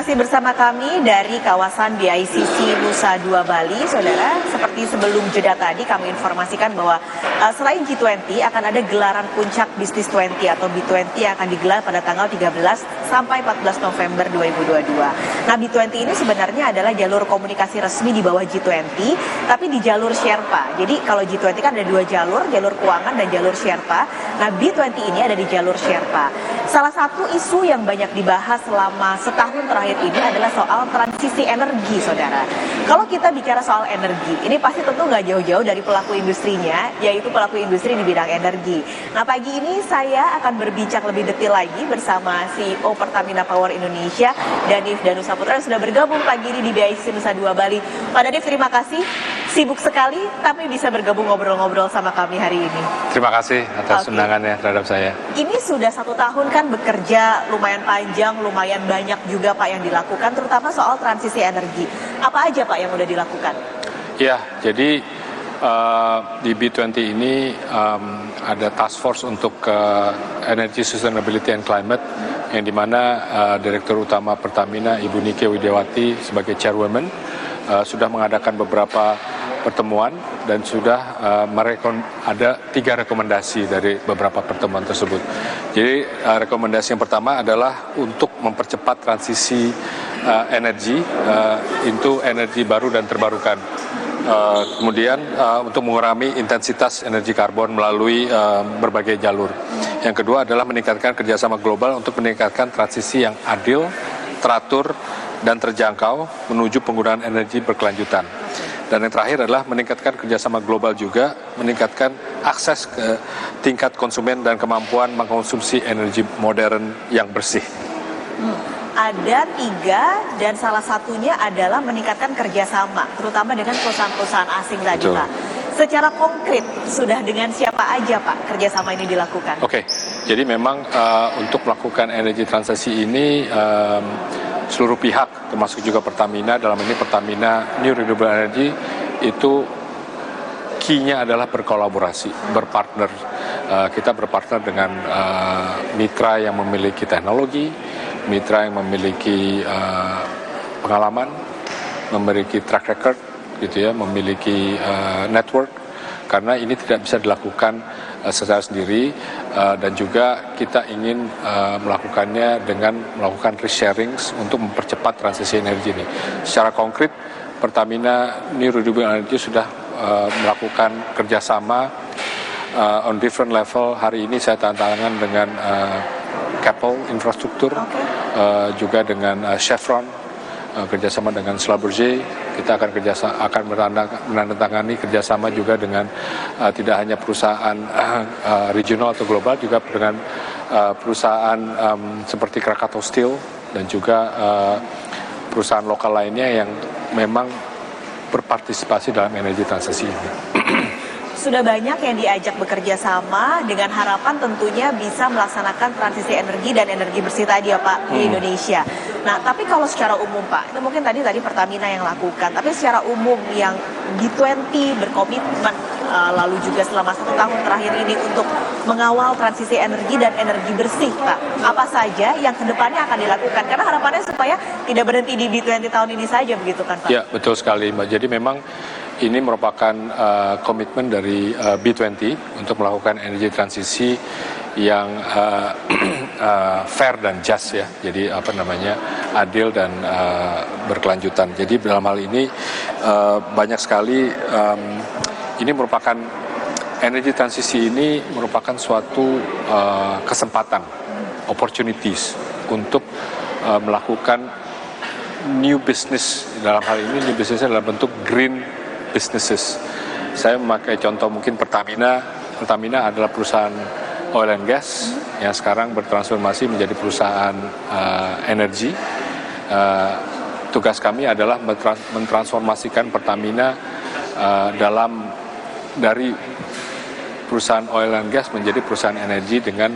Masih bersama kami dari kawasan BICC Nusa Dua Bali, saudara. Seperti sebelum jeda tadi kami informasikan bahwa selain G20 akan ada gelaran puncak Business 20 atau B20 yang akan digelar pada tanggal 13 sampai 14 November 2022. Nah, B20 ini sebenarnya adalah jalur komunikasi resmi di bawah G20, tapi di jalur Sherpa. Jadi kalau G20 kan ada dua jalur keuangan dan jalur Sherpa. Nah, B20 ini ada di jalur Sherpa. Salah satu isu yang banyak dibahas selama setahun terakhir ini adalah soal transisi energi, saudara. Kalau kita bicara soal energi, ini pasti tentu nggak jauh-jauh dari pelaku industrinya, yaitu pelaku industri di bidang energi. Nah, pagi ini saya akan berbincang lebih detail lagi bersama CEO Pertamina Power Indonesia, Danif Danusaputra, yang sudah bergabung pagi ini di BICC Nusa Dua Bali. Pak Danif, terima kasih. Sibuk sekali, tapi bisa bergabung ngobrol-ngobrol sama kami hari ini. Terima kasih atas undangannya terhadap saya. Ini sudah 1 tahun kan bekerja, lumayan panjang, lumayan banyak juga Pak yang dilakukan, terutama soal transisi energi. Apa aja Pak yang udah dilakukan? Ya, jadi di B20 ini ada task force untuk Energy Sustainability and Climate, yang dimana Direktur Utama Pertamina Ibu Nike Widiawati sebagai chairwoman sudah mengadakan beberapa pertemuan dan sudah ada 3 rekomendasi dari beberapa pertemuan tersebut. Jadi rekomendasi yang pertama adalah untuk mempercepat transisi energi into energi baru dan terbarukan. Kemudian untuk mengurangi intensitas energi karbon melalui berbagai jalur. Yang kedua adalah meningkatkan kerjasama global untuk meningkatkan transisi yang adil, teratur, dan terjangkau menuju penggunaan energi berkelanjutan. Dan yang terakhir adalah meningkatkan kerjasama global juga, meningkatkan akses ke tingkat konsumen dan kemampuan mengkonsumsi energi modern yang bersih. Ada 3 dan salah satunya adalah meningkatkan kerjasama, terutama dengan perusahaan-perusahaan asing tadi, Pak. Secara konkret, sudah dengan siapa aja Pak kerjasama ini dilakukan? Oke, jadi memang untuk melakukan energi transisi ini seluruh pihak, termasuk juga Pertamina, dalam ini Pertamina New Renewable Energy, itu key-nya adalah berkolaborasi, berpartner. Kita berpartner dengan mitra yang memiliki teknologi, mitra yang memiliki pengalaman, memiliki track record, gitu ya, memiliki network, karena ini tidak bisa dilakukan secara sendiri, dan juga kita ingin melakukannya dengan melakukan risk sharing untuk mempercepat transisi energi ini. Secara konkret, Pertamina New Renewable Energy sudah melakukan kerjasama on different level. Hari ini saya tanda tangan dengan Keppel Infrastruktur, juga dengan Chevron, kerjasama dengan Schlumberger. Kita akan menandatangani kerjasama juga dengan tidak hanya perusahaan regional atau global, juga dengan perusahaan seperti Krakatau Steel dan juga perusahaan lokal lainnya yang memang berpartisipasi dalam energi transisi ini. Sudah banyak yang diajak bekerja sama dengan harapan tentunya bisa melaksanakan transisi energi dan energi bersih tadi ya Pak di Indonesia. Nah, tapi kalau secara umum Pak, itu mungkin tadi Pertamina yang lakukan, tapi secara umum yang G20 berkomitmen lalu juga selama 1 tahun terakhir ini untuk mengawal transisi energi dan energi bersih Pak, apa saja yang kedepannya akan dilakukan? Karena harapannya supaya tidak berhenti di B20 tahun ini saja, begitu kan Pak? Ya, betul sekali Mbak. Jadi memang ini merupakan komitmen dari B20 untuk melakukan energi transisi yang fair dan just ya. Jadi adil dan berkelanjutan. Jadi dalam hal ini banyak sekali ini merupakan energi transisi ini merupakan suatu kesempatan, opportunities untuk melakukan new business. Dalam hal ini new business adalah bentuk green businesses. Saya memakai contoh mungkin Pertamina. Pertamina adalah perusahaan oil and gas yang sekarang bertransformasi menjadi perusahaan energi. Tugas kami adalah mentransformasikan Pertamina dari perusahaan oil and gas menjadi perusahaan energi dengan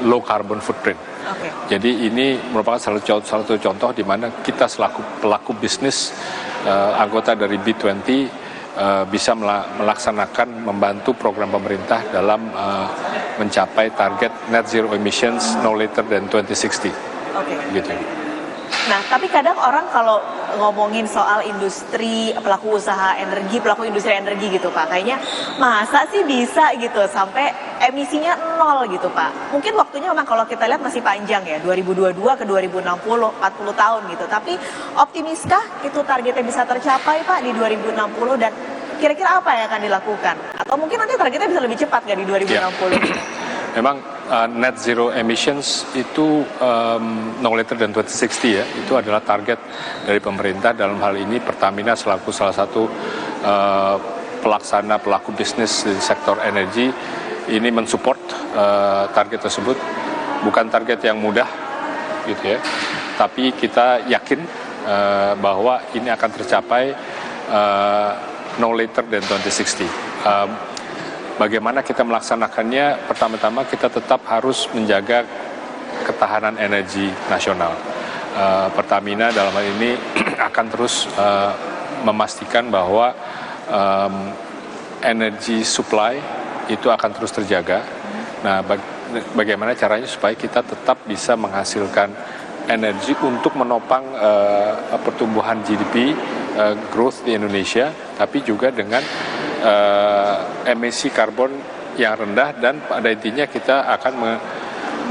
low carbon footprint. Jadi ini merupakan salah satu contoh di mana kita selaku pelaku bisnis anggota dari B20 bisa melaksanakan, membantu program pemerintah dalam mencapai target net zero emissions no later than 2060. Oke. Gitu. Nah, tapi kadang orang kalau ngomongin soal industri, pelaku usaha energi, pelaku industri energi gitu Pak, kayaknya masa sih bisa gitu sampai emisinya nol gitu Pak. Mungkin waktunya memang kalau kita lihat masih panjang ya, 2022 ke 2060, 40 tahun gitu. Tapi optimiskah itu targetnya bisa tercapai Pak di 2060 dan kira-kira apa yang akan dilakukan? Atau mungkin nanti targetnya bisa lebih cepat nggak di 2060? Memang net zero emissions itu no later than 2060 ya, itu adalah target dari pemerintah. Dalam hal ini Pertamina selaku salah satu pelaksana pelaku bisnis di sektor energi ini mensupport target tersebut. Bukan target yang mudah gitu ya, tapi kita yakin bahwa ini akan tercapai no later than 2060. Bagaimana kita melaksanakannya? Pertama-tama kita tetap harus menjaga ketahanan energi nasional. Pertamina dalam hal ini akan terus memastikan bahwa energi supply itu akan terus terjaga. Nah, bagaimana caranya supaya kita tetap bisa menghasilkan energi untuk menopang pertumbuhan GDP, growth di Indonesia, tapi juga dengan emisi karbon yang rendah, dan pada intinya kita akan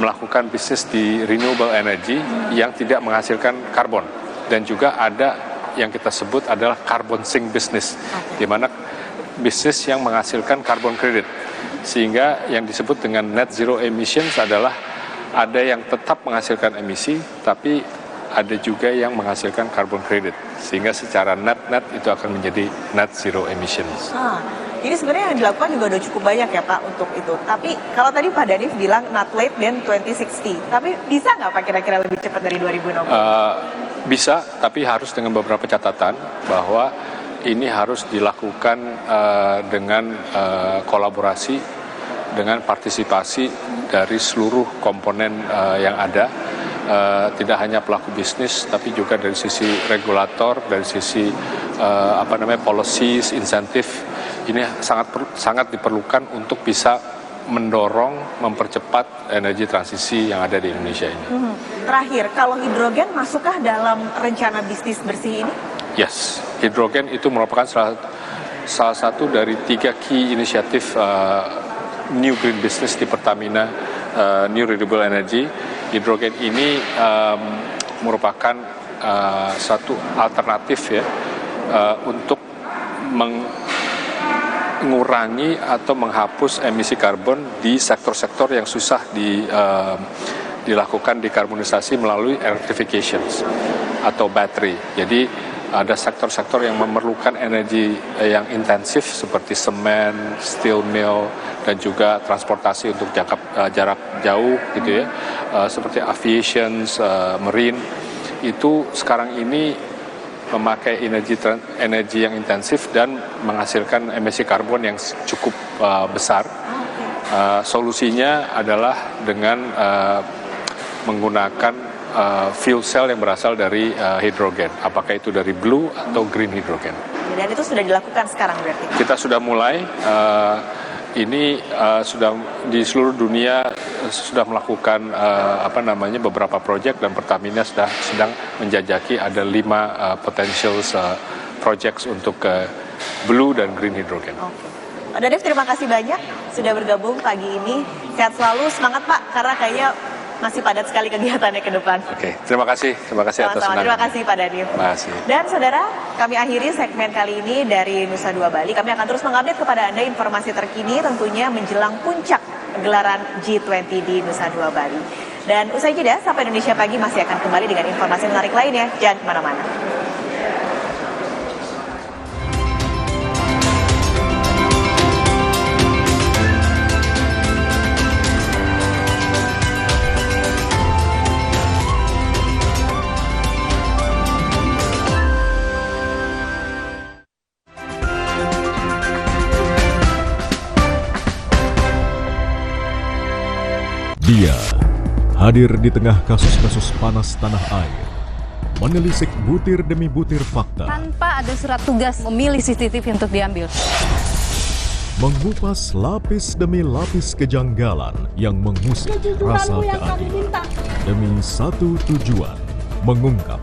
melakukan bisnis di renewable energy yang tidak menghasilkan karbon, dan juga ada yang kita sebut adalah carbon sink business, di mana bisnis yang menghasilkan carbon credit, sehingga yang disebut dengan net zero emissions adalah ada yang tetap menghasilkan emisi, tapi ada juga yang menghasilkan carbon credit, sehingga secara net itu akan menjadi net zero emissions. Jadi sebenarnya yang dilakukan juga udah cukup banyak ya Pak untuk itu. Tapi kalau tadi Pak Danif bilang not late than 2060, tapi bisa nggak Pak kira-kira lebih cepat dari 2060? Bisa, tapi harus dengan beberapa catatan bahwa ini harus dilakukan dengan kolaborasi, dengan partisipasi dari seluruh komponen yang ada. Tidak hanya pelaku bisnis, tapi juga dari sisi regulator, dari sisi policies, insentif. Ini sangat diperlukan untuk bisa mendorong, mempercepat energi transisi yang ada di Indonesia ini. Terakhir, kalau hidrogen masukkah dalam rencana bisnis bersih ini? Yes, hidrogen itu merupakan salah satu dari 3 key inisiatif New Green Business di Pertamina, New Renewable Energy. Hidrogen ini merupakan satu alternatif ya untuk mengurangi atau menghapus emisi karbon di sektor-sektor yang susah dilakukan dekarbonisasi melalui electrification atau baterai. Jadi ada sektor-sektor yang memerlukan energi yang intensif seperti semen, steel mill, dan juga transportasi untuk jarak jauh gitu ya, seperti aviation, marine. Itu sekarang ini memakai energi yang intensif dan menghasilkan emisi karbon yang cukup besar. Solusinya adalah dengan menggunakan fuel cell yang berasal dari hidrogen, apakah itu dari blue atau green hidrogen. Dan itu sudah dilakukan sekarang berarti? Kita sudah mulai, ini sudah di seluruh dunia sudah melakukan beberapa proyek, dan Pertamina sedang menjajaki ada 5 potential projects untuk blue dan green hidrogen. Pak Danif, terima kasih banyak sudah bergabung pagi ini. Sehat selalu, semangat Pak, karena kayaknya masih padat sekali kegiatannya ke depan. Terima kasih atas undangan. Terima kasih Pak Danif. Terima kasih. Dan saudara, kami akhiri segmen kali ini dari Nusa Dua Bali. Kami akan terus mengupdate kepada Anda informasi terkini tentunya menjelang puncak gelaran G20 di Nusa Dua Bali. Dan usai jeda, Sapa Indonesia Pagi masih akan kembali dengan informasi menarik lainnya. Jangan kemana-mana. Dia hadir di tengah kasus-kasus panas tanah air, menelisik butir demi butir fakta. Tanpa ada surat tugas memilih CCTV untuk diambil. Mengupas lapis demi lapis kejanggalan yang mengusik rasa keadilan. Demi satu tujuan, mengungkap